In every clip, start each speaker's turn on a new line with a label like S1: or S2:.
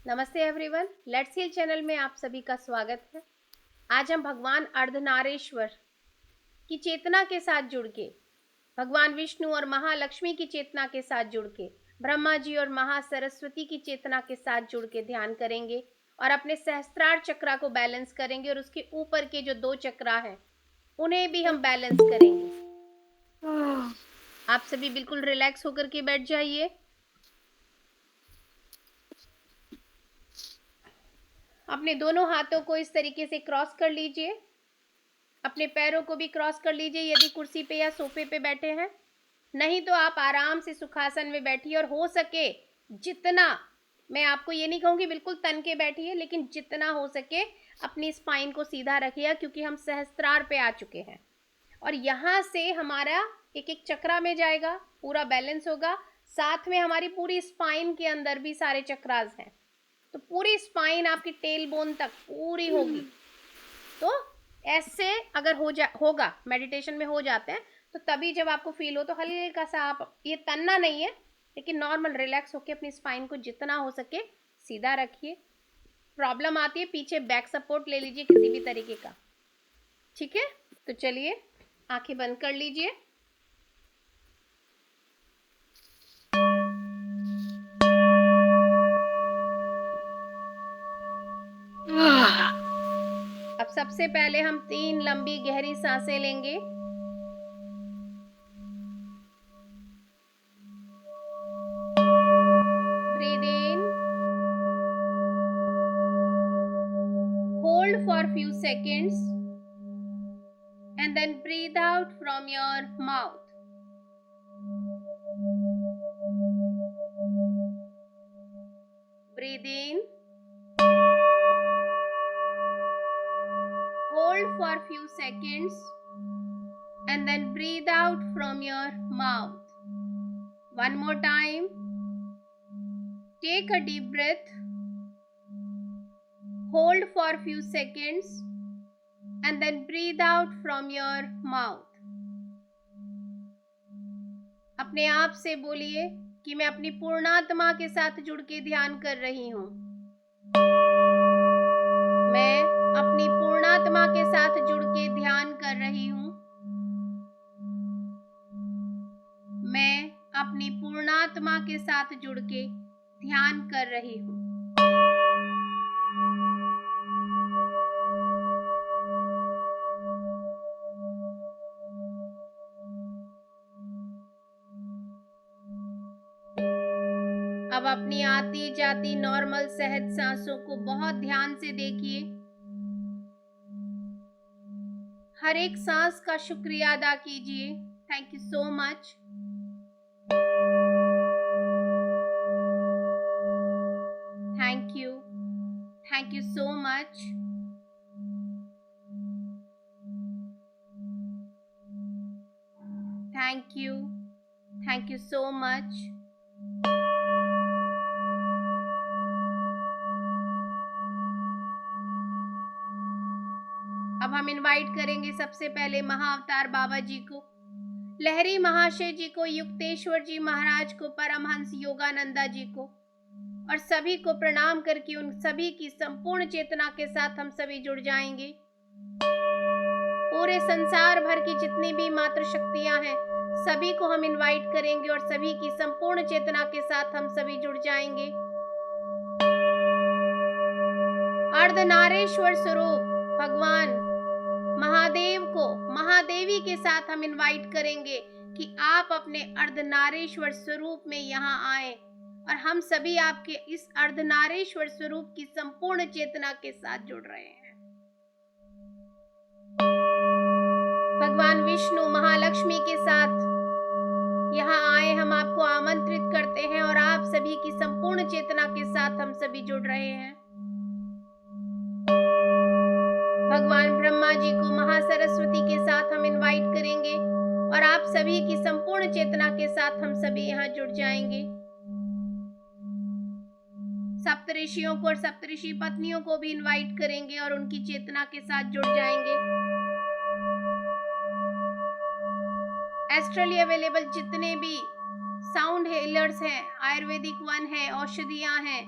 S1: नमस्ते everyone, let's heal channel में आप सभी का स्वागत है। आज हम भगवान अर्धनारेश्वर की चेतना के साथ जुड़ के, भगवान विष्णु और महालक्ष्मी की चेतना के साथ जुड़ के, ब्रह्मा जी और महासरस्वती की चेतना के साथ जुड़ के ध्यान करेंगे और अपने सहस्त्रार चक्रा को बैलेंस करेंगे और उसके ऊपर के जो 2 चक्रा हैं उन्हें भी हम बैलेंस करेंगे। आप सभी बिल्कुल रिलैक्स होकर के बैठ जाइए। अपने दोनों हाथों को इस तरीके से क्रॉस कर लीजिए। अपने पैरों को भी क्रॉस कर लीजिए यदि कुर्सी पे या सोफे पे बैठे हैं। नहीं तो आप आराम से सुखासन में बैठिए और हो सके जितना, मैं आपको ये नहीं कहूँगी बिल्कुल तन के बैठिए, लेकिन जितना हो सके अपनी स्पाइन को सीधा रखिए, क्योंकि हम सहस्त्रार पे आ चुके हैं और यहाँ से हमारा एक एक चक्रा में जाएगा, पूरा बैलेंस होगा। साथ में हमारी पूरी स्पाइन के अंदर भी सारे चक्रास हैं, तो पूरी स्पाइन आपकी टेल बोन तक पूरी होगी। तो ऐसे अगर होगा, मेडिटेशन में हो जाते हैं, तो तभी जब आपको फील हो तो हल्का सा आप, ये तनना नहीं है लेकिन नॉर्मल रिलैक्स होके अपनी स्पाइन को जितना हो सके सीधा रखिए। प्रॉब्लम आती है पीछे, बैक सपोर्ट ले लीजिए किसी भी तरीके का। ठीक है, तो चलिए आंखें बंद कर लीजिए। अब सबसे पहले हम 3 लंबी गहरी सांसें लेंगे। Breathe in, hold for few seconds and then breathe out from your mouth. Breathe in, hold for few seconds and then breathe out from your mouth. One more time. Take a deep breath, hold for few seconds and then breathe out from your mouth. अपने आप से बोलिए कि मैं अपनी पूर्णात्मा के साथ जुड़ के ध्यान कर रही हूँ। मैं अपनी पूर्णात्मा के साथ जुड़ के ध्यान कर रही हूँ। मैं अपनी पूर्णात्मा के साथ जुड़ के ध्यान कर रही हूँ। अब अपनी आती जाती नॉर्मल सहज सांसों को बहुत ध्यान से देखिए। हर एक सांस का शुक्रिया अदा कीजिए। Thank you so much. Thank you so much. Thank you so much. अब हम इनवाइट करेंगे सबसे पहले महाअवतार बाबा जी को, लहरी महाशय जी को, युक्तेश्वर जी महाराज को, परमहंस योगानंदा जी को, और सभी को प्रणाम करके उन सभी की संपूर्ण चेतना के साथ हम सभी जुड़ जाएंगे। पूरे संसार भर की जितनी भी मातृ शक्तियां हैं सभी को हम इनवाइट करेंगे और सभी की संपूर्ण चेतना के साथ हम सभी जुड़ जाएंगे। अर्धनारेश्वर स्वरूप भगवान महादेव को, महादेवी के साथ हम इनवाइट करेंगे कि आप अपने अर्धनारेश्वर स्वरूप में यहाँ आए और हम सभी आपके इस अर्धनारेश्वर स्वरूप की संपूर्ण चेतना के साथ जुड़ रहे हैं। भगवान विष्णु महालक्ष्मी के साथ यहाँ आए हम आपको आमंत्रित करते हैं और आप सभी की संपूर्ण चेतना के साथ हम सभी जुड़ रहे हैं। भगवान ब्रह्मा जी को, महासरस्वती के साथ हम इनवाइट करेंगे और आप सभी की संपूर्ण चेतना के साथ हम सभी यहाँ जुड़ जाएंगे। सप्तऋषियों को और सप्तऋषि पत्नियों को भी इनवाइट करेंगे और उनकी चेतना के साथ जुड़ जाएंगे। एस्ट्रली अवेलेबल जितने भी साउंड हीलर्स हैं, आयुर्वेदिक वन है, औषधियां हैं,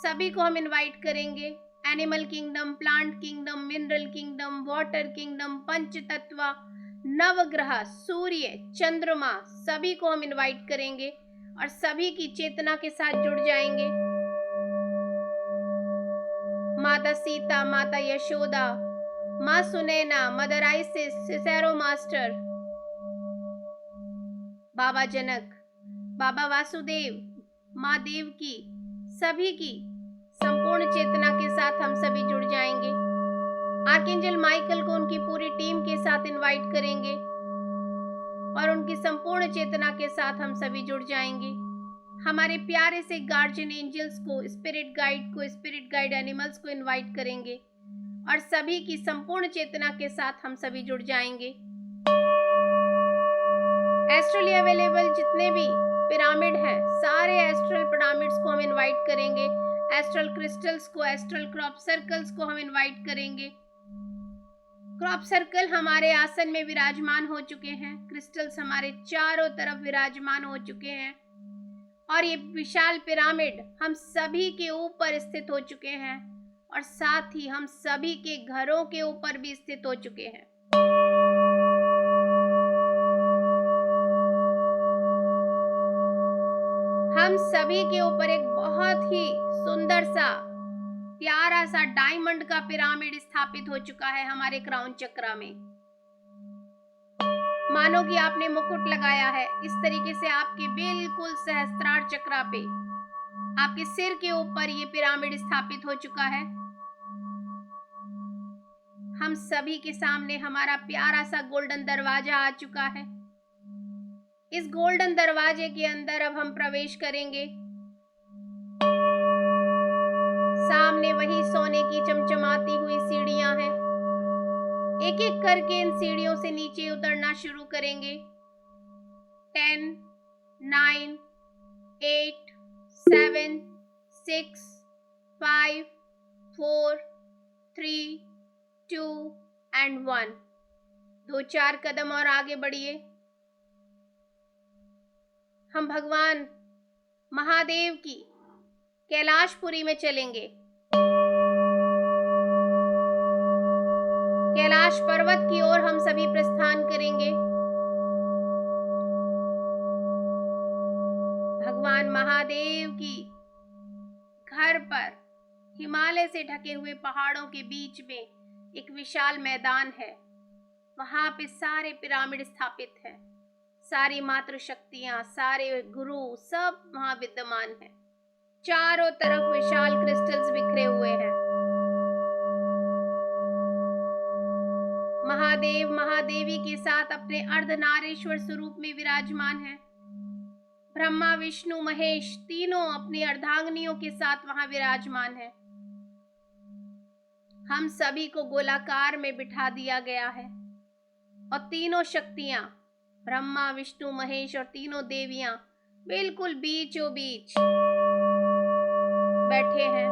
S1: सभी को हम इनवाइट करेंगे। Animal kingdom, plant kingdom, mineral kingdom, water kingdom, पंच तत्व, नवग्रह, सूर्य, चंद्रमा, सभी को हम इनवाइट करेंगे और सभी की चेतना के साथ जुड़ जाएंगे। माता सीता, माता यशोदा, माँ Sunaina, mother Isis, Cicero master, बाबा जनक, बाबा वासुदेव, माँ देवकी, सभी की संपूर्ण चेतना के साथ हम सभी जुड़ जाएंगे। आर्कएंजल माइकल को उनकी पूरी टीम के साथ इनवाइट करेंगे और उनकी संपूर्ण चेतना के साथ हम सभी जुड़ जाएंगे। हमारे प्यारे से गार्जियन एंजल्स को, स्पिरिट गाइड एनिमल्स को इनवाइट करेंगे और सभी की संपूर्ण चेतना के साथ हम सभी जुड़ जाएंगे। एस्ट्रली अवेलेबल जितने भी पिरामिड हैं, सारे एस्ट्रल पिरामिड्स को हम इनवाइट करेंगे। एस्ट्रल क्रिस्टल्स को, एस्ट्रल क्रॉप सर्कल्स को हम इनवाइट करेंगे। क्रॉप सर्कल हमारे आसन में विराजमान हो चुके हैं, क्रिस्टल्स हमारे चारों तरफ विराजमान हो चुके हैं और ये विशाल पिरामिड हम सभी के ऊपर स्थित हो चुके हैं और साथ ही हम सभी के घरों के ऊपर भी स्थित हो चुके हैं। हम सभी के ऊपर एक बहुत ही सुंदर सा, प्यारा सा डायमंड का पिरामिड स्थापित हो चुका है हमारे क्राउन चक्र में। मानो कि आपने मुकुट लगाया है, इस तरीके से आपके बिल्कुल सहस्त्रार चक्र पे, आपके सिर के ऊपर ये पिरामिड स्थापित हो चुका है। हम सभी के सामने हमारा प्यारा सा गोल्डन दरवाजा आ चुका है। इस गोल्डन दरवाजे के अंदर अब हम प्रवेश करेंगे। सामने वही सोने की चमचमाती हुई सीढ़ियां हैं। एक एक करके इन सीढ़ियों से नीचे उतरना शुरू करेंगे। 10, 9, 8, 7, 6, 5, 4, 3, 2 and 1। 2-4 कदम और आगे बढ़िए। हम भगवान महादेव की कैलाशपुरी में चलेंगे। कैलाश पर्वत की ओर हम सभी प्रस्थान करेंगे। भगवान महादेव की घर पर हिमालय से ढके हुए पहाड़ों के बीच में एक विशाल मैदान है। वहां पे सारे पिरामिड स्थापित हैं। सारी मातृ शक्तियां, सारे गुरु सब वहां विद्यमान हैं। चारों तरफ विशाल क्रिस्टल्स बिखरे हुए हैं। महादेव महादेवी के साथ अपने अर्धनारीश्वर स्वरूप में विराजमान हैं। ब्रह्मा, विष्णु, महेश तीनों अपनी अर्धांगिनियों के साथ वहां विराजमान हैं। हम सभी को गोलाकार में बिठा दिया गया है और तीनों शक्तियां, ब्रह्मा, विष्णु, महेश और तीनों देवियां बिल्कुल बीचों बीच बैठे हैं।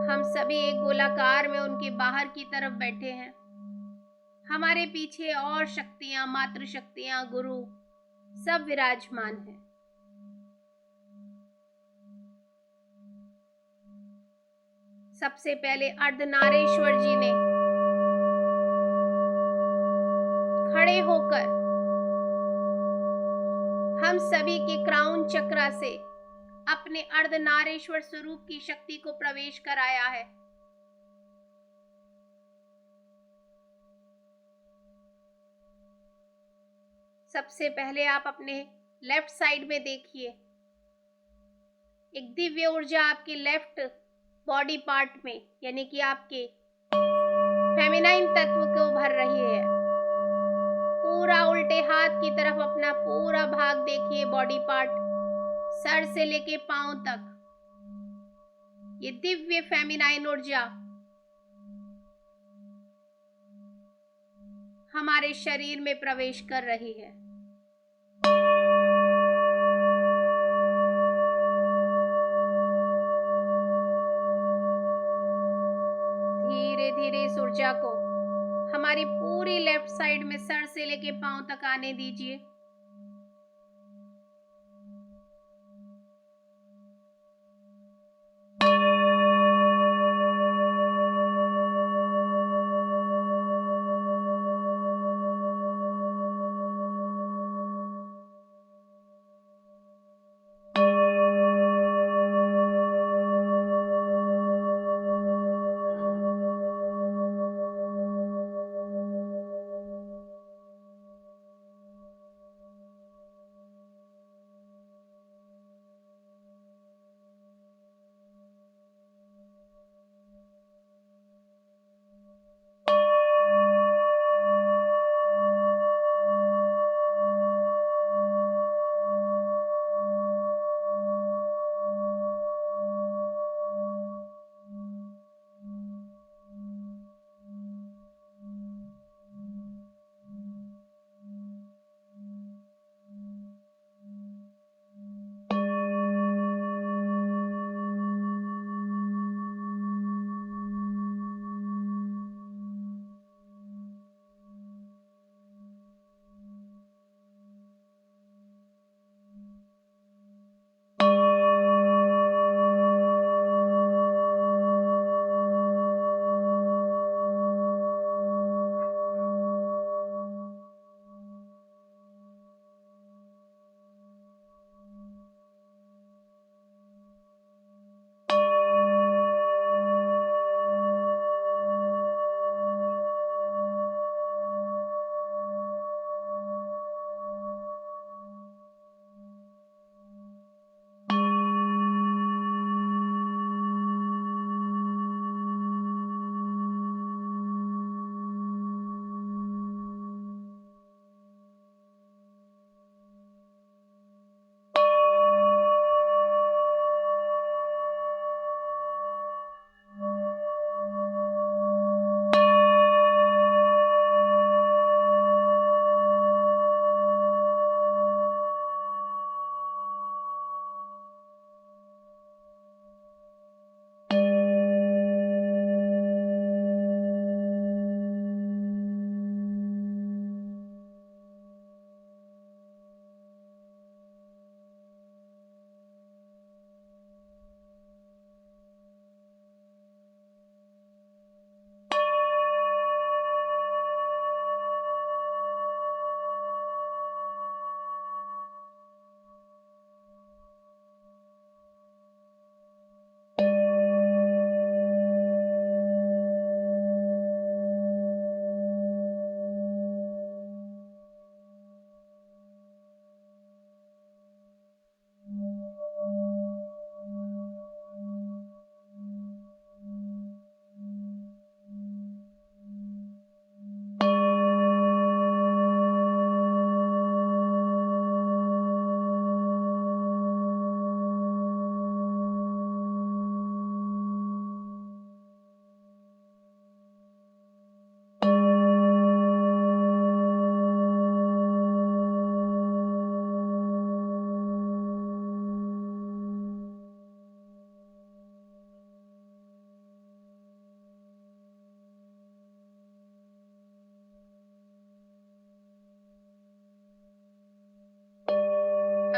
S1: हम सभी एक गोलाकार में उनके बाहर की तरफ बैठे हैं। हमारे पीछे और शक्तियां, मातृ शक्तियां, गुरु सब विराजमान हैं। सबसे पहले अर्धनारीश्वर जी ने खड़े होकर हम सभी के क्राउन चक्र से अपने अर्धनारीश्वर स्वरूप की शक्ति को प्रवेश कराया है। सबसे पहले आप अपने लेफ्ट साइड में देखिए, एक दिव्य ऊर्जा आपके लेफ्ट बॉडी पार्ट में, यानी कि आपके फेमिनाइन तत्व को भर रही है। पूरा उल्टे हाथ की तरफ अपना पूरा भाग देखिए, बॉडी पार्ट, सर से लेके पांव तक ये दिव्य फेमिनाइन ऊर्जा हमारे शरीर में प्रवेश कर रही है। धीरे धीरे इस ऊर्जा को हमारी पूरी लेफ्ट साइड में सर से लेके पांव तक आने दीजिए।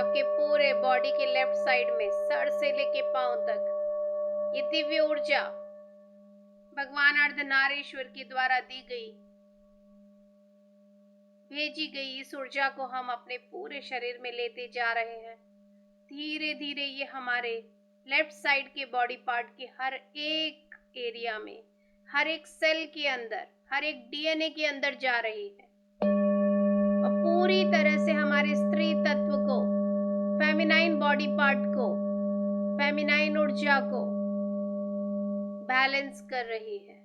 S1: आपके पूरे बॉडी के लेफ्ट साइड में, सर से लेके पांव तक, ये दिव्य ऊर्जा भगवान अर्धनारीश्वर के द्वारा दी गई, भेजी गई इस ऊर्जा को हम अपने पूरे शरीर में लेते जा रहे हैं। धीरे धीरे ये हमारे लेफ्ट साइड के बॉडी पार्ट के हर एक एरिया में, हर एक सेल के अंदर, हर एक डीएनए के अंदर जा रही है और पूरी तरह से हमारे स्त्री तत्व को, फेमिनाइन बॉडी पार्ट को, फेमिनाइन ऊर्जा को बैलेंस कर रही है।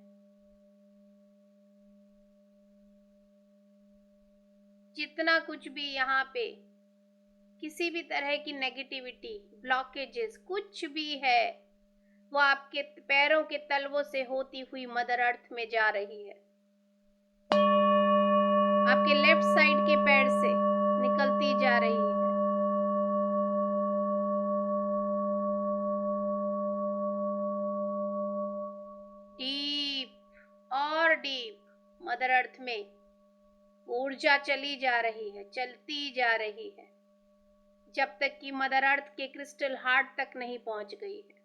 S1: जितना कुछ भी यहाँ पे किसी भी तरह की नेगेटिविटी, ब्लॉकेजेस कुछ भी है, वो आपके पैरों के तलवों से होती हुई मदर अर्थ में जा रही है। आपके लेफ्ट साइड के पैर से निकलती जा रही है। डीप और डीप मदर अर्थ में ऊर्जा चली जा रही है, चलती जा रही है, जब तक कि मदर अर्थ के क्रिस्टल हार्ट तक नहीं पहुंच गई है।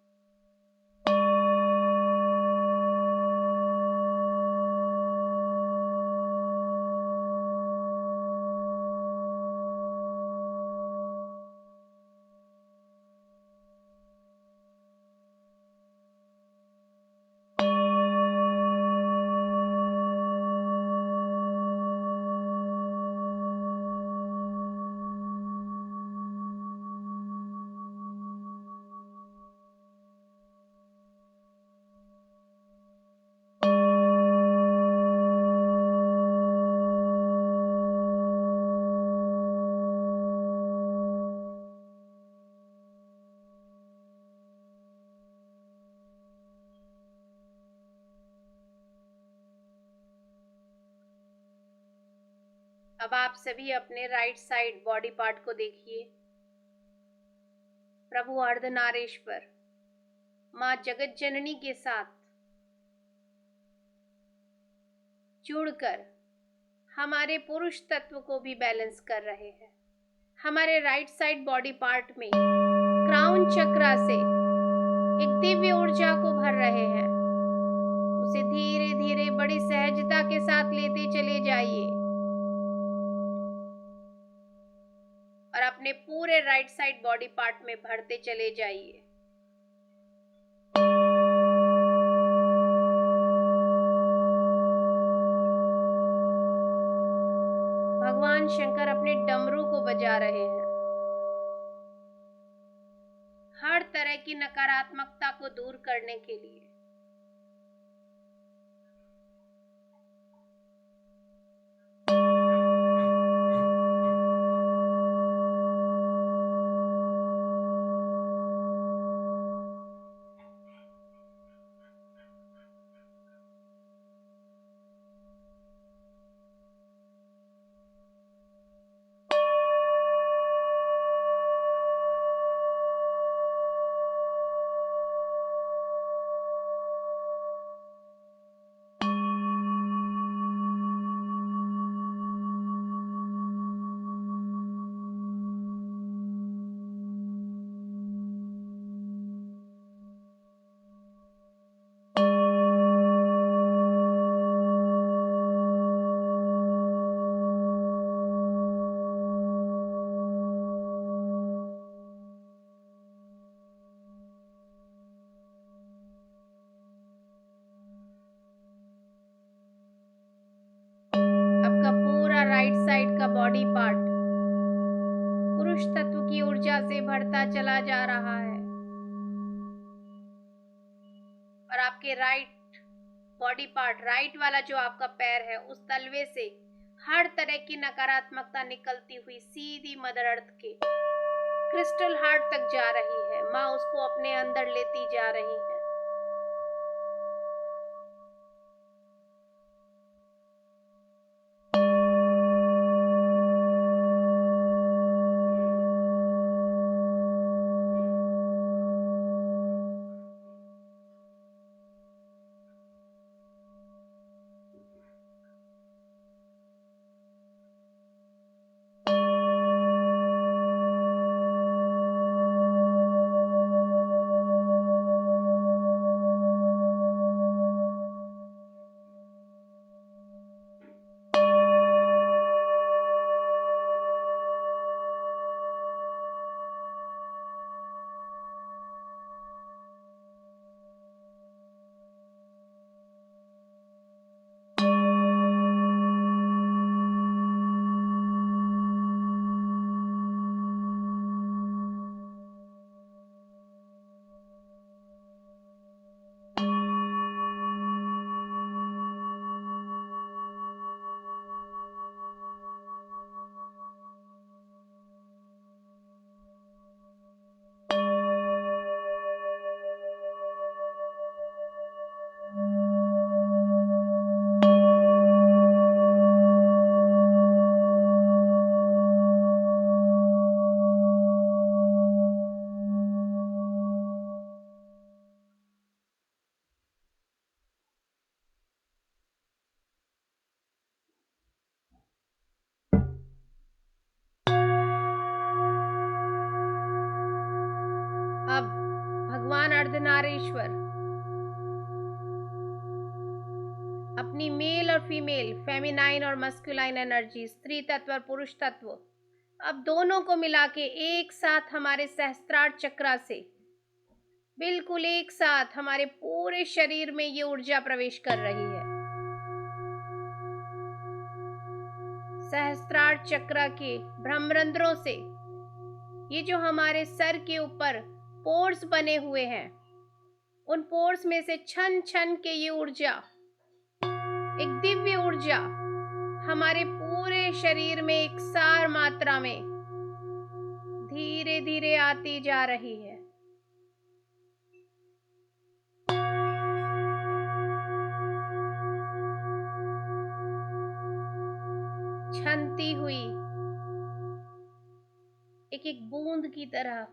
S1: अब आप सभी अपने राइट साइड बॉडी पार्ट को देखिए। प्रभु अर्धनारीश्वर माँ जगत जननी के साथ जुड़कर हमारे पुरुष तत्व को भी बैलेंस कर रहे हैं। हमारे राइट साइड बॉडी पार्ट में क्राउन चक्रा से एक दिव्य ऊर्जा को भर रहे हैं। उसे धीरे धीरे बड़ी सहजता के साथ लेते चले जाइए और अपने पूरे राइट साइड बॉडी पार्ट में भरते चले जाइए। भगवान शंकर अपने डमरू को बजा रहे हैं, हर तरह की नकारात्मकता को दूर करने के लिए। आपका पूरा राइट साइड का बॉडी पार्ट पुरुष तत्व की ऊर्जा से भरता चला जा रहा है और आपके राइट बॉडी पार्ट, राइट वाला जो आपका पैर है, उस तलवे से हर तरह की नकारात्मकता निकलती हुई सीधी मदर अर्थ के क्रिस्टल हार्ट तक जा रही है। माँ उसको अपने अंदर लेती जा रही है। अर्धनारीश्वर अपनी मेल और फीमेल, फेमिनाइन और मस्कुलाइन एनर्जी, स्त्री तत्व और पुरुष तत्व, अब दोनों को मिला के एक साथ हमारे सहस्त्रार चक्रा से बिल्कुल एक साथ हमारे पूरे शरीर में ये ऊर्जा प्रवेश कर रही है। सहस्त्रार चक्र के ब्रह्मरंध्रों से ये जो हमारे सर के ऊपर पोर्स बने हुए हैं, उन पोर्स में से छन छन के ये ऊर्जा, एक दिव्य ऊर्जा हमारे पूरे शरीर में एक सार मात्रा में धीरे धीरे आती जा रही है। छनती हुई एक एक बूंद की तरह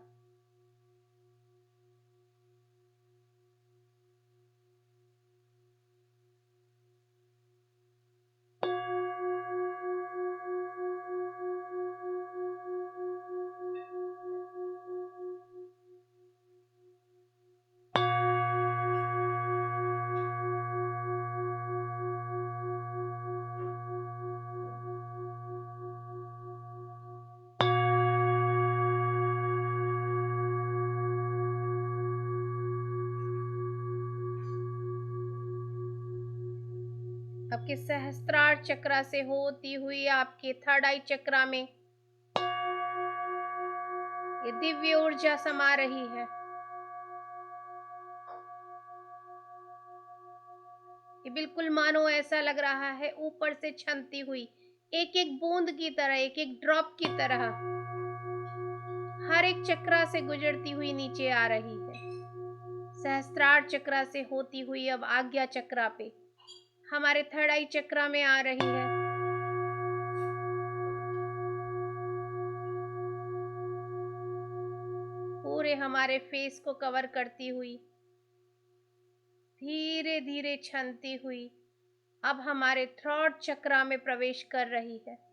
S1: आपके सहस्त्रार चक्र से होती हुई आपके थर्ड आई चक्र में ये दिव्य ऊर्जा समा रही है। ये बिल्कुल मानो ऐसा लग रहा है ऊपर से छनती हुई एक एक बूंद की तरह, एक एक ड्रॉप की तरह हर एक चक्र से गुजरती हुई नीचे आ रही है। सहस्त्रार चक्र से होती हुई अब आज्ञा चक्र पे हमारे थर्ड आई चक्र में आ रही है। पूरे हमारे फेस को कवर करती हुई धीरे धीरे छनती हुई अब हमारे थ्रोट चक्र में प्रवेश कर रही है।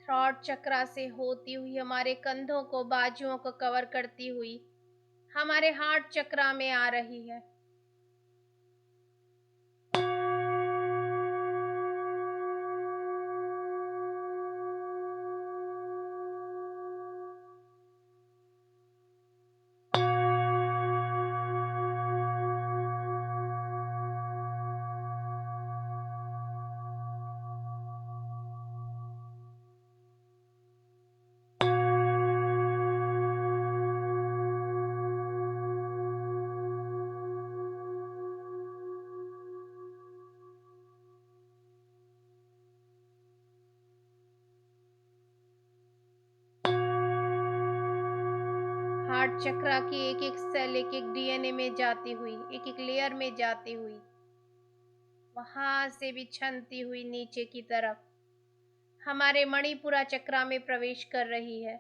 S1: थ्रोट चक्र से होती हुई हमारे कंधों को, बाजुओं को कवर करती हुई हमारे हार्ट चक्र में आ रही है। हार्ट चक्र की एक एक सेल, एक एक डीएनए में जाती हुई, एक एक लेयर में जाती हुई, वहां से भी छनती हुई नीचे की तरफ हमारे मणिपुरा चक्र में प्रवेश कर रही है।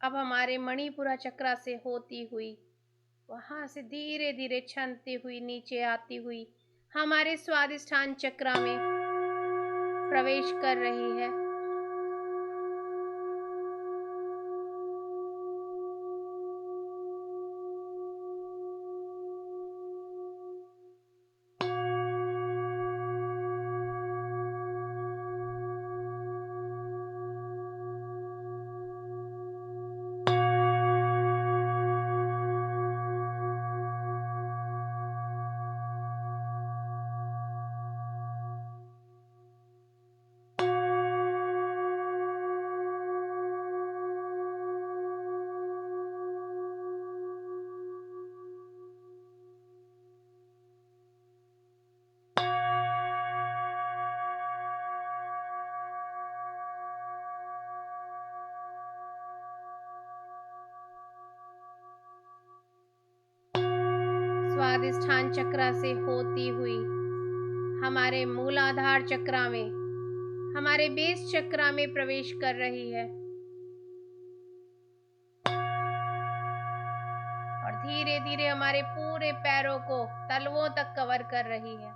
S1: अब हमारे मणिपुरा चक्र से होती हुई वहां से धीरे धीरे छनती हुई नीचे आती हुई हमारे स्वादिष्ठान चक्रा में प्रवेश कर रही है। स्वादिष्ठान चक्रा से होती हुई हमारे मूलाधार चक्रा में, हमारे बेस चक्रा में प्रवेश कर रही है और धीरे धीरे हमारे पूरे पैरों को तलवों तक कवर कर रही है।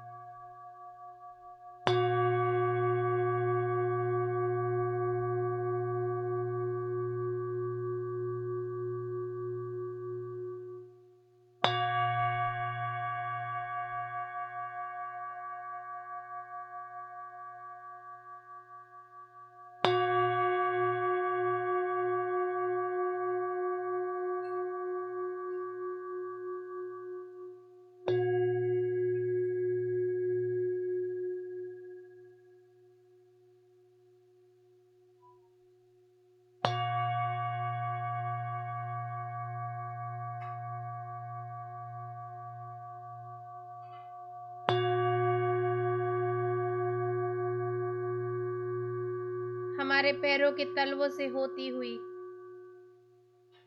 S1: हमारे पैरों के तलवों से होती हुई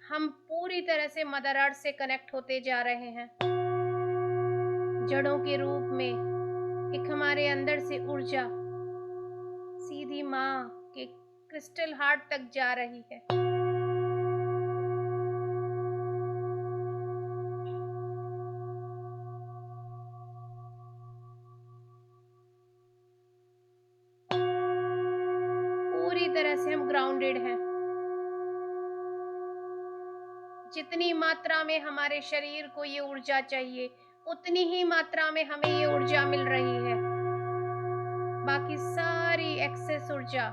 S1: हम पूरी तरह से मदर अर्थ से कनेक्ट होते जा रहे हैं। जड़ों के रूप में एक हमारे अंदर से ऊर्जा सीधी माँ के क्रिस्टल हार्ट तक जा रही है। पूरी तरह से हम ग्राउंडेड हैं। जितनी मात्रा में हमारे शरीर को ये ऊर्जा चाहिए, उतनी ही मात्रा में हमें ये ऊर्जा मिल रही है। बाकी सारी एक्सेस ऊर्जा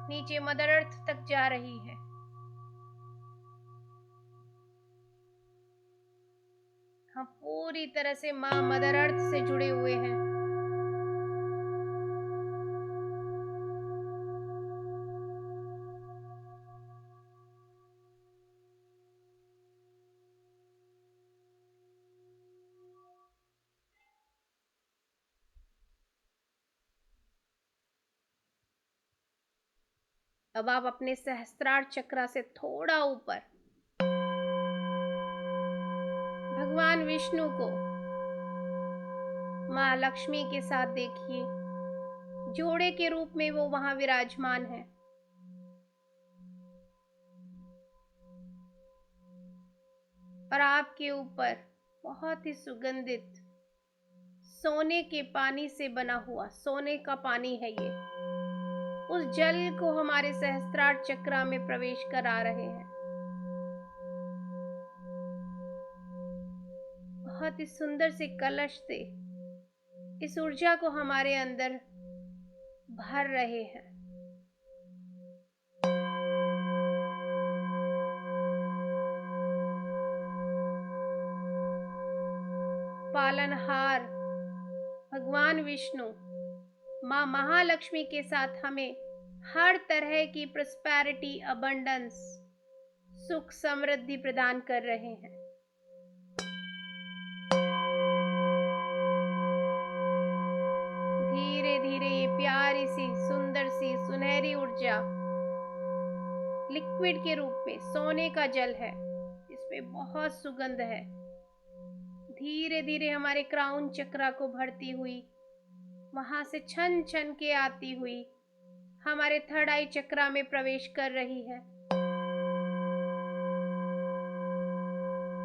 S1: नीचे मदर अर्थ तक जा रही है। हम पूरी तरह से माँ मदर अर्थ से जुड़े हुए हैं। अब आप अपने सहस्त्रार चक्रा से थोड़ा ऊपर भगवान विष्णु को माँ लक्ष्मी के साथ देखिए। जोड़े के रूप में वो वहां विराजमान है। और आपके ऊपर बहुत ही सुगंधित सोने के पानी से बना हुआ सोने का पानी है ये। उस जल को हमारे सहस्त्रार चक्रा में प्रवेश करा रहे हैं। बहुत ही सुंदर से कलश से इस ऊर्जा को हमारे अंदर भर रहे हैं। पालनहार भगवान विष्णु माँ महालक्ष्मी के साथ हमें हर तरह की प्रॉस्पेरिटी, अबंडेंस, सुख समृद्धि प्रदान कर रहे हैं। धीरे धीरे ये प्यारी सी सुंदर सी सुनहरी ऊर्जा लिक्विड के रूप में सोने का जल है, इसमें बहुत सुगंध है। धीरे धीरे हमारे क्राउन चक्रा को भरती हुई वहां से छन छन के आती हुई हमारे थर्ड आई चक्रा में प्रवेश कर रही है।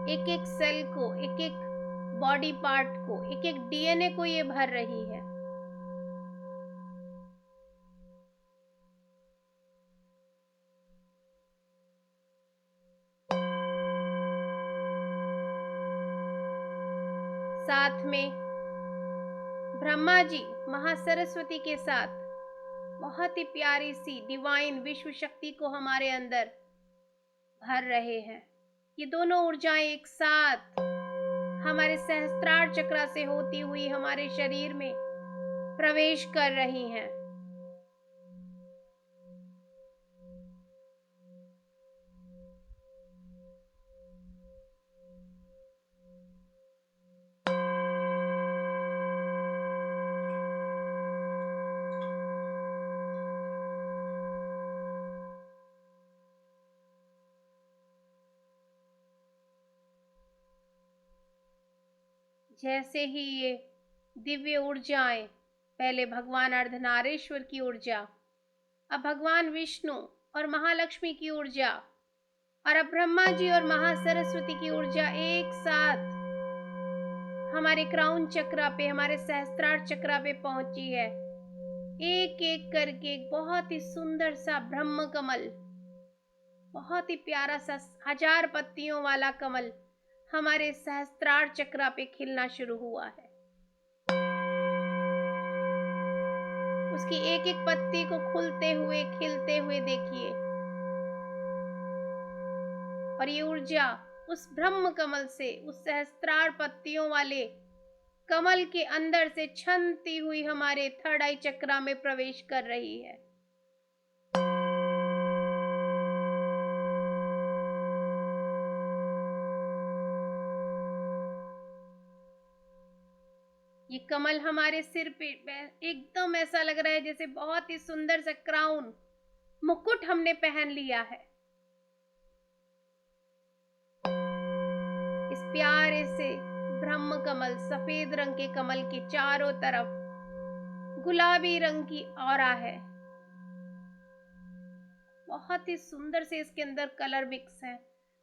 S1: एक एक सेल को, एक एक बॉडी पार्ट को, एक एक डीएनए को ये भर रही है। साथ में ब्रह्मा जी महासरस्वती के साथ बहुत ही प्यारी सी डिवाइन विश्व शक्ति को हमारे अंदर भर रहे हैं। ये दोनों ऊर्जाएं एक साथ हमारे सहस्त्रार चक्र से होती हुई हमारे शरीर में प्रवेश कर रही हैं। जैसे ही ये दिव्य ऊर्जाएं, पहले भगवान अर्धनारीश्वर की ऊर्जा, अब भगवान विष्णु और महालक्ष्मी की ऊर्जा, और अब ब्रह्मा जी और महासरस्वती की ऊर्जा एक साथ हमारे क्राउन चक्र पे, हमारे सहस्त्रार चक्र पे पहुंची है। एक एक करके एक बहुत ही सुंदर सा ब्रह्म कमल, बहुत ही प्यारा सा 1000 पत्तियों वाला कमल हमारे सहस्त्रार चक्र पे खिलना शुरू हुआ है। उसकी एक एक पत्ती को खुलते हुए, खिलते हुए देखिए, और ये ऊर्जा उस ब्रह्म कमल से, उस सहस्त्रार पत्तियों वाले कमल के अंदर से छनती हुई हमारे थर्ड आई चक्र में प्रवेश कर रही है। ये कमल हमारे सिर पे एकदम ऐसा लग रहा है जैसे बहुत ही सुंदर सा क्राउन, मुकुट हमने पहन लिया है। इस प्यारे से ब्रह्म कमल, सफेद रंग के कमल के चारों तरफ गुलाबी रंग की ऑरा है। बहुत ही सुंदर से इसके अंदर कलर मिक्स है,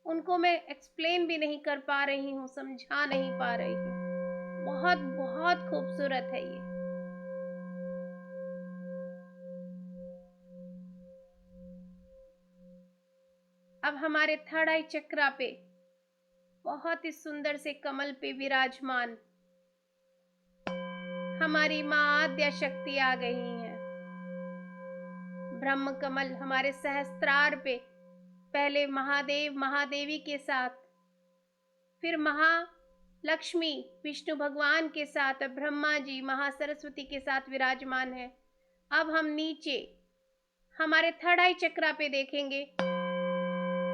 S1: उनको मैं एक्सप्लेन भी नहीं कर पा रही हूँ, समझा नहीं पा रही हूँ। बहुत बहुत खूबसूरत है ये। अब हमारे थर्ड आई चक्र पे बहुत ही सुंदर से कमल पे विराजमान हमारी मां आद्या शक्ति आ गई हैं। ब्रह्म कमल हमारे सहस्त्रार पे पहले महादेव महादेवी के साथ, फिर महालक्ष्मी विष्णु भगवान के साथ, ब्रह्मा जी महासरस्वती के साथ विराजमान है। अब हम नीचे हमारे थर्ड आई चक्र पे देखेंगे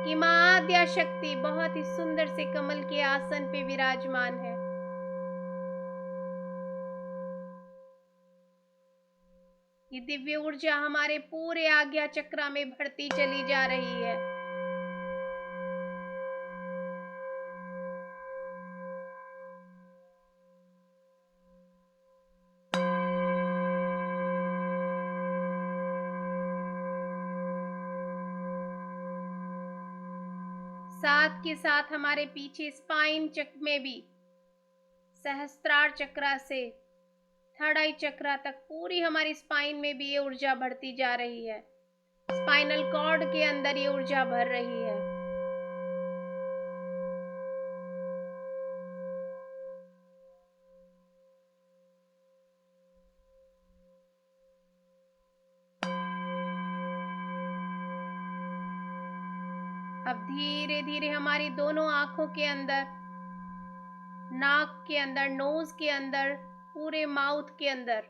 S1: कि मां आद्या शक्ति बहुत ही सुंदर से कमल के आसन पे विराजमान है। ये दिव्य ऊर्जा हमारे पूरे आज्ञा चक्र में बढ़ती चली जा रही है। साथ के साथ हमारे पीछे स्पाइन चक्र में भी, सहस्त्रार चक्र से थर्ड आई चक्र तक पूरी हमारी स्पाइन में भी ये ऊर्जा बढ़ती जा रही है। स्पाइनल कॉर्ड के अंदर ये ऊर्जा भर रही है। अब धीरे धीरे हमारी दोनों आंखों के अंदर, नाक के अंदर, नोज के अंदर, पूरे माउथ के अंदर,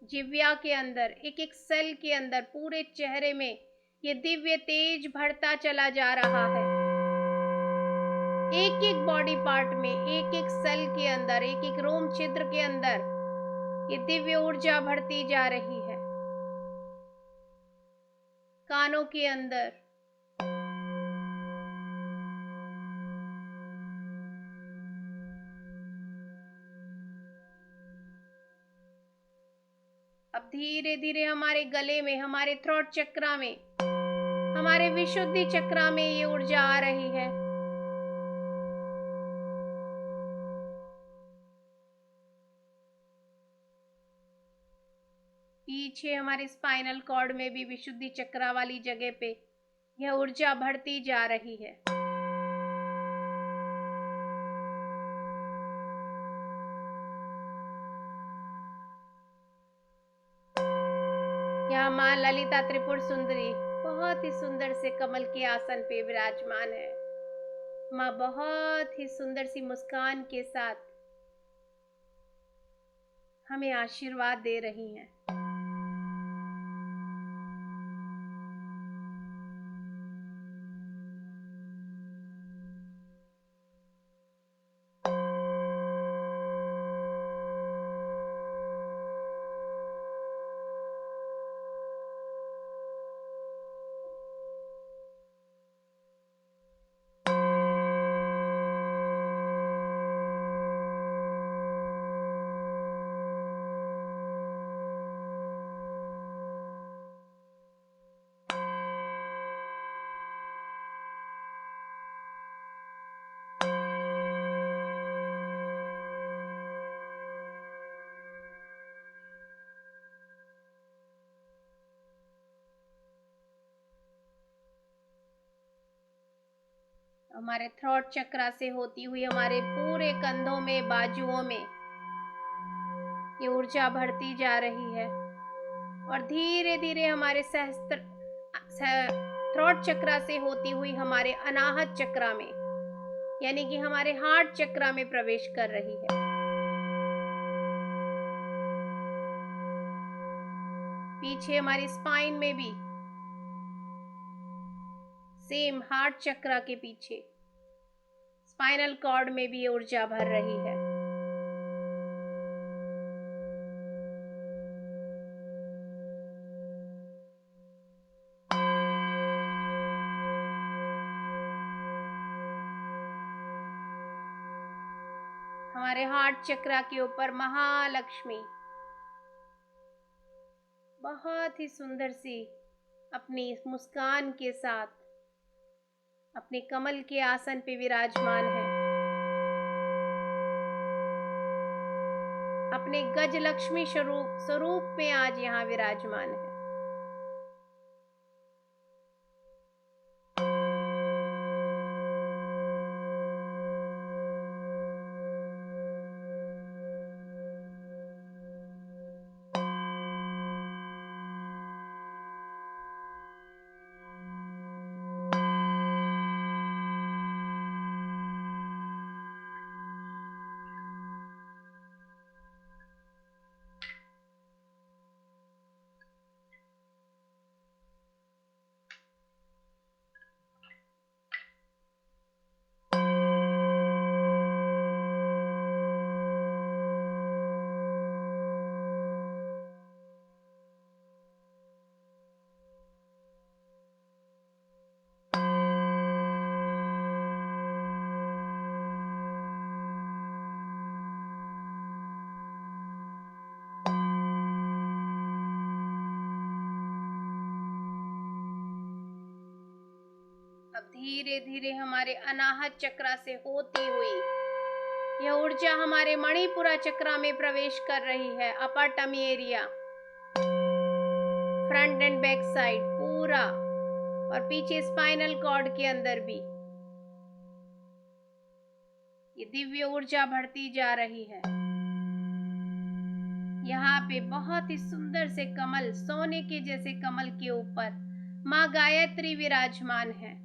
S1: जिह्वा के अंदर, एक एक सेल के अंदर, पूरे चेहरे में ये दिव्य तेज बढ़ता चला जा रहा है। एक एक बॉडी पार्ट में, एक एक सेल के अंदर, एक एक रोम छिद्र के अंदर ये दिव्य ऊर्जा बढ़ती जा रही है। कानों के अंदर, अब धीरे धीरे हमारे गले में, हमारे थ्रोट चक्र में, हमारे विशुद्धि चक्र में ये ऊर्जा आ रही है। पीछे हमारे स्पाइनल कॉर्ड में भी विशुद्धि चक्रा वाली जगह पे यह ऊर्जा बढ़ती जा रही है। यहाँ माँ ललिता त्रिपुर सुंदरी बहुत ही सुंदर से कमल के आसन पे विराजमान है। माँ बहुत ही सुंदर सी मुस्कान के साथ हमें आशीर्वाद दे रही हैं। हमारे थ्रोट चक्रा से होती हुई हमारे पूरे कंधों में, बाजुओं में ये ऊर्जा बढ़ती जा रही है और धीरे धीरे हमारे थ्रोट चक्रा से होती हुई हमारे अनाहत चक्रा में, यानी कि हमारे हार्ट चक्रा में प्रवेश कर रही है। पीछे हमारी स्पाइन में भी सेम हार्ट चक्रा के पीछे स्पाइनल कॉर्ड में भी ऊर्जा भर रही है। हमारे हार्ट चक्रा के ऊपर महालक्ष्मी बहुत ही सुंदर सी अपनी मुस्कान के साथ अपने कमल के आसन पे विराजमान है। अपने गज लक्ष्मी स्वरूप में आज यहाँ विराजमान है। अब धीरे धीरे हमारे अनाहत चक्रा से होती हुई यह ऊर्जा हमारे मणिपुरा चक्रा में प्रवेश कर रही है। Upper tummy area, front and back side पूरा, और पीछे स्पाइनल कॉर्ड के अंदर भी ये दिव्य ऊर्जा बढ़ती जा रही है। यहाँ पे बहुत ही सुंदर से कमल, सोने के जैसे कमल के ऊपर माँ गायत्री विराजमान है।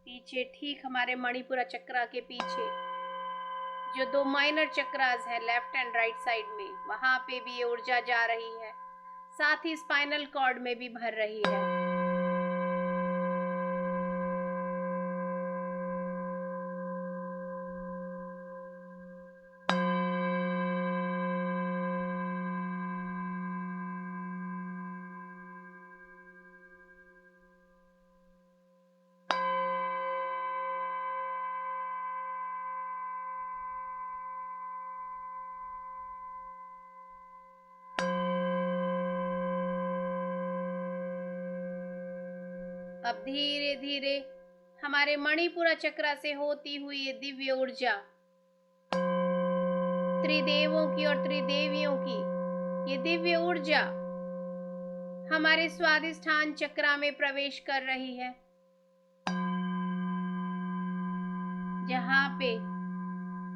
S1: पीछे ठीक हमारे मणिपुरा चक्रा के पीछे जो दो माइनर चक्रास है लेफ्ट एंड राइट साइड में, वहां पे भी ये ऊर्जा जा रही है। साथ ही स्पाइनल कॉर्ड में भी भर रही है। अब धीरे धीरे हमारे मणिपुरा चक्र से होती हुई ये दिव्य ऊर्जा त्रिदेवों की और त्रिदेवियों की ये दिव्य ऊर्जा हमारे स्वादिष्ठान चक्र में प्रवेश कर रही है, जहाँ पे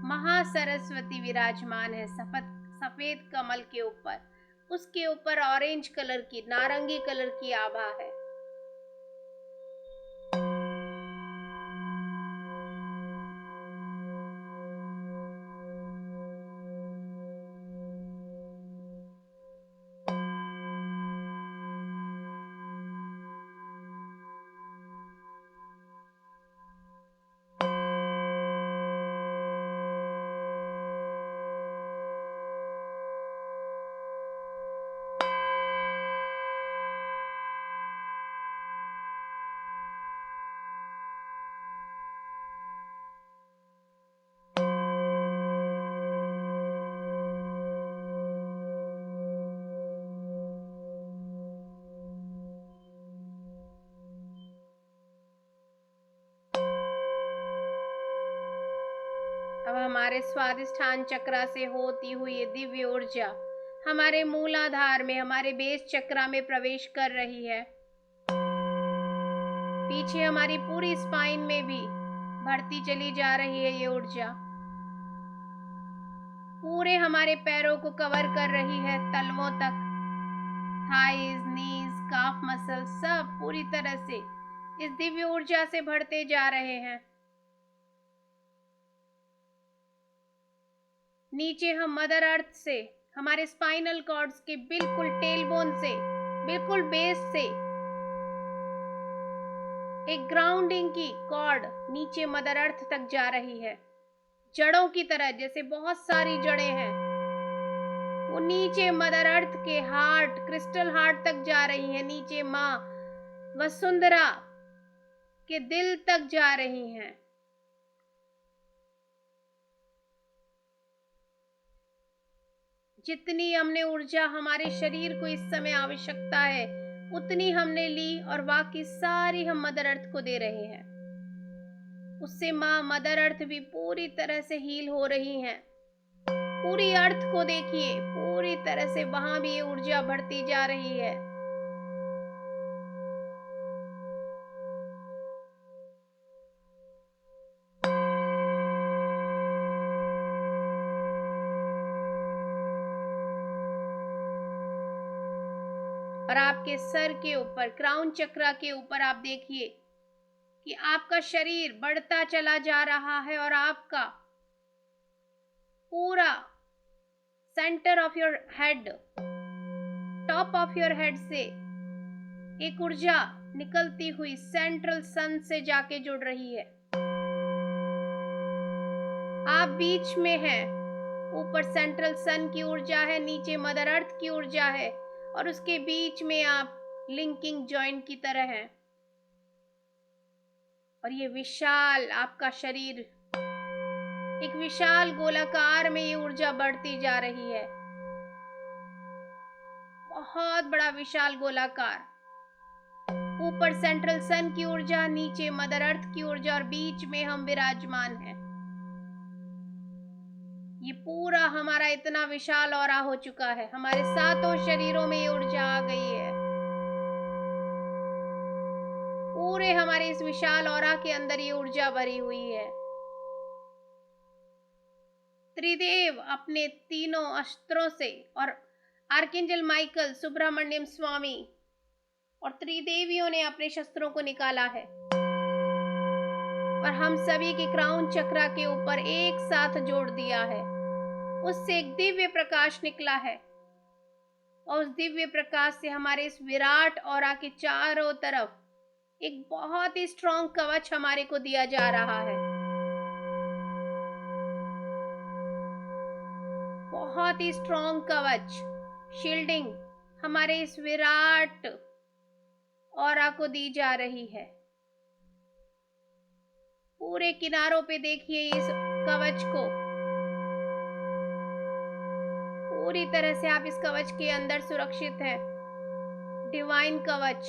S1: महासरस्वती विराजमान है सफेद कमल के ऊपर। उसके ऊपर ऑरेंज कलर की, नारंगी कलर की आभा है। अब हमारे स्वादिष्ठान चक्र से होती हुई ये दिव्य ऊर्जा हमारे मूलाधार में, हमारे बेस चक्र में प्रवेश कर रही है। पीछे हमारी पूरी स्पाइन में भी बढ़ती चली जा रही है ये ऊर्जा। पूरे हमारे पैरों को कवर कर रही है, तलवों तक, थाइज, नीज, काफ मसल सब पूरी तरह से इस दिव्य ऊर्जा से बढ़ते जा रहे हैं। नीचे हम मदर अर्थ से, हमारे स्पाइनल कॉर्ड्स के बिल्कुल टेलबोन से, बिल्कुल बेस से एक ग्राउंडिंग की कॉर्ड नीचे मदर अर्थ तक जा रही है। जड़ों की तरह, जैसे बहुत सारी जड़ें हैं, वो नीचे मदर अर्थ के हार्ट, क्रिस्टल हार्ट तक जा रही है। नीचे माँ वसुंधरा के दिल तक जा रही हैं। जितनी हमने ऊर्जा हमारे शरीर को इस समय आवश्यकता है उतनी हमने ली, और बाकी सारी हम मदर अर्थ को दे रहे हैं। उससे माँ मदर अर्थ भी पूरी तरह से हील हो रही हैं। पूरी अर्थ को देखिए, पूरी तरह से वहां भी ये ऊर्जा बढ़ती जा रही है। और आपके सर के ऊपर, क्राउन चक्र के ऊपर आप देखिए कि आपका शरीर बढ़ता चला जा रहा है, और आपका पूरा centre of your head, top of your head से एक ऊर्जा निकलती हुई सेंट्रल सन से जाके जुड़ रही है। आप बीच में हैं, ऊपर सेंट्रल सन की ऊर्जा है, नीचे मदर अर्थ की ऊर्जा है, और उसके बीच में आप लिंकिंग जॉइंट की तरह हैं। और ये विशाल आपका शरीर, एक विशाल गोलाकार में ये ऊर्जा बढ़ती जा रही है। बहुत बड़ा विशाल गोलाकार, ऊपर सेंट्रल सन की ऊर्जा, नीचे मदर अर्थ की ऊर्जा, और बीच में हम विराजमान हैं। ये पूरा हमारा इतना विशाल ऑरा हो चुका है, हमारे सातों शरीरों में ये ऊर्जा आ गई है। पूरे हमारे इस विशाल ऑरा के अंदर ये ऊर्जा भरी हुई है। त्रिदेव अपने तीनों अस्त्रों से, और आर्कएंजल माइकल, सुब्रमण्यम स्वामी और त्रिदेवियों ने अपने शस्त्रों को निकाला है, और हम सभी के क्राउन चक्र के ऊपर एक साथ जोड़ दिया है। उससे एक दिव्य प्रकाश निकला है, और उस दिव्य प्रकाश से हमारे इस विराट ऑरा के चारों तरफ एक बहुत ही स्ट्रॉन्ग कवच हमारे को दिया जा रहा है। बहुत ही स्ट्रॉन्ग कवच, शील्डिंग हमारे इस विराट ऑरा को दी जा रही है। पूरे किनारों पे देखिए इस कवच को, पूरी तरह से आप इस कवच के अंदर सुरक्षित हैं। डिवाइन कवच,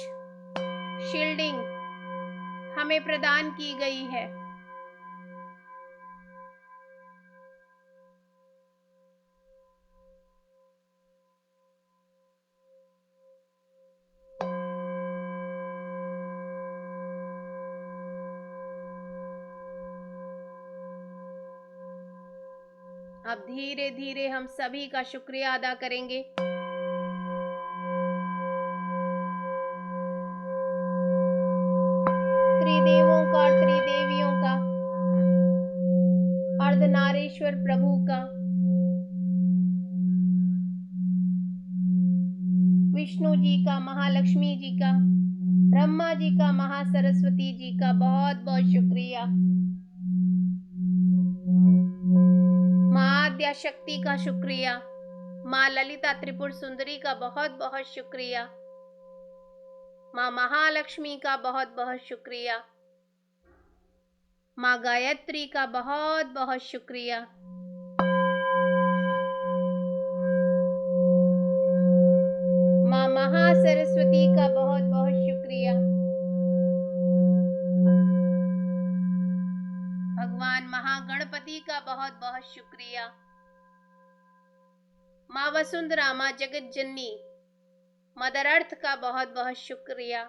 S1: शील्डिंग हमें प्रदान की गई है। अब धीरे धीरे हम सभी का शुक्रिया अदा करेंगे। त्रिदेवों का और त्रिदेवियों का, अर्धनारीश्वर प्रभु का, विष्णु जी का, महालक्ष्मी जी का, ब्रह्मा जी का, महासरस्वती जी का बहुत बहुत शुक्रिया। माँ आद्या शक्ति का शुक्रिया। माँ ललिता त्रिपुर सुंदरी का बहुत बहुत शुक्रिया। माँ महालक्ष्मी का बहुत बहुत शुक्रिया। माँ गायत्री का बहुत बहुत शुक्रिया। माँ महासरस्वती का बहुत बहुत शुक्रिया। भगवान महागणपति का बहुत बहुत शुक्रिया। माँ वसुंधरा, माँ जगत जननी, मदर अर्थ का बहुत बहुत शुक्रिया।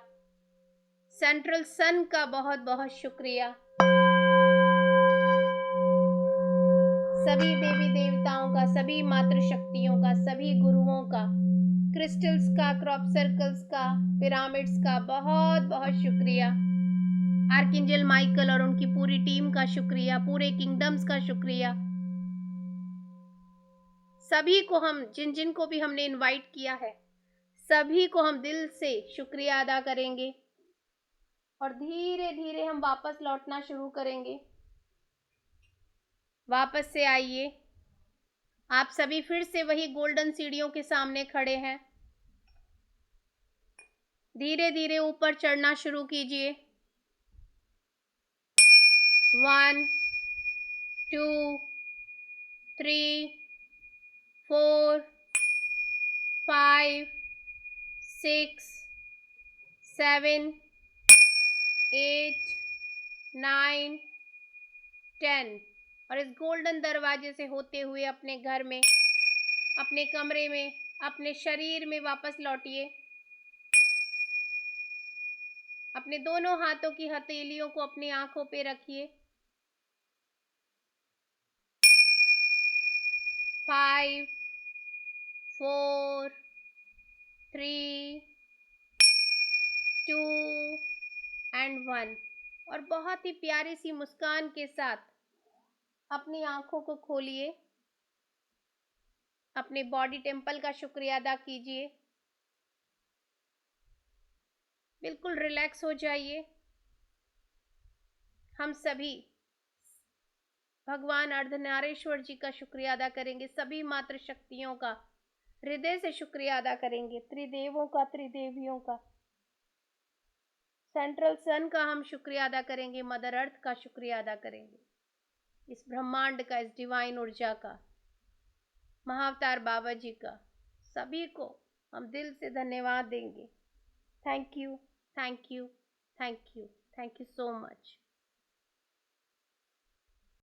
S1: सेंट्रल सन का बहुत बहुत शुक्रिया। सभी देवी देवताओं का, सभी मातृशक्तियों का, सभी गुरुओं का, क्रिस्टल्स का, क्रॉप सर्कल्स का, पिरामिड्स का बहुत बहुत शुक्रिया। आर्कएंजल माइकल और उनकी पूरी टीम का शुक्रिया, पूरे किंगडम्स का शुक्रिया। सभी को हम जिन जिन को भी हमने इनवाइट किया है, सभी को हम दिल से शुक्रिया अदा करेंगे और धीरे धीरे हम वापस लौटना शुरू करेंगे। वापस से आइए। आप सभी फिर से वही गोल्डन सीढ़ियों के सामने खड़े हैं। धीरे धीरे ऊपर चढ़ना शुरू कीजिए। 1 2 3 4 5 6 7 8 9 10 और इस गोल्डन दरवाजे से होते हुए अपने घर में, अपने कमरे में, अपने शरीर में वापस लौटिए। अपने दोनों हाथों की हथेलियों को अपनी आंखों पे रखिए। 5 4 3 2 एंड 1 और बहुत ही प्यारी सी मुस्कान के साथ अपनी आंखों को खोलिए। अपने बॉडी टेम्पल का शुक्रिया अदा कीजिए। बिल्कुल रिलैक्स हो जाइए। हम सभी भगवान अर्धनारीश्वर जी का शुक्रिया अदा करेंगे। सभी मातृशक्तियों का हृदय से शुक्रिया अदा करेंगे। त्रिदेवों का, त्रिदेवियों का, सेंट्रल सन का हम शुक्रिया अदा करेंगे। मदर अर्थ का शुक्रिया अदा करेंगे। इस ब्रह्मांड का, इस डिवाइन ऊर्जा का, महाअवतार बाबा जी का, सभी को हम दिल से धन्यवाद देंगे। Thank you, thank you, thank you, thank you so much.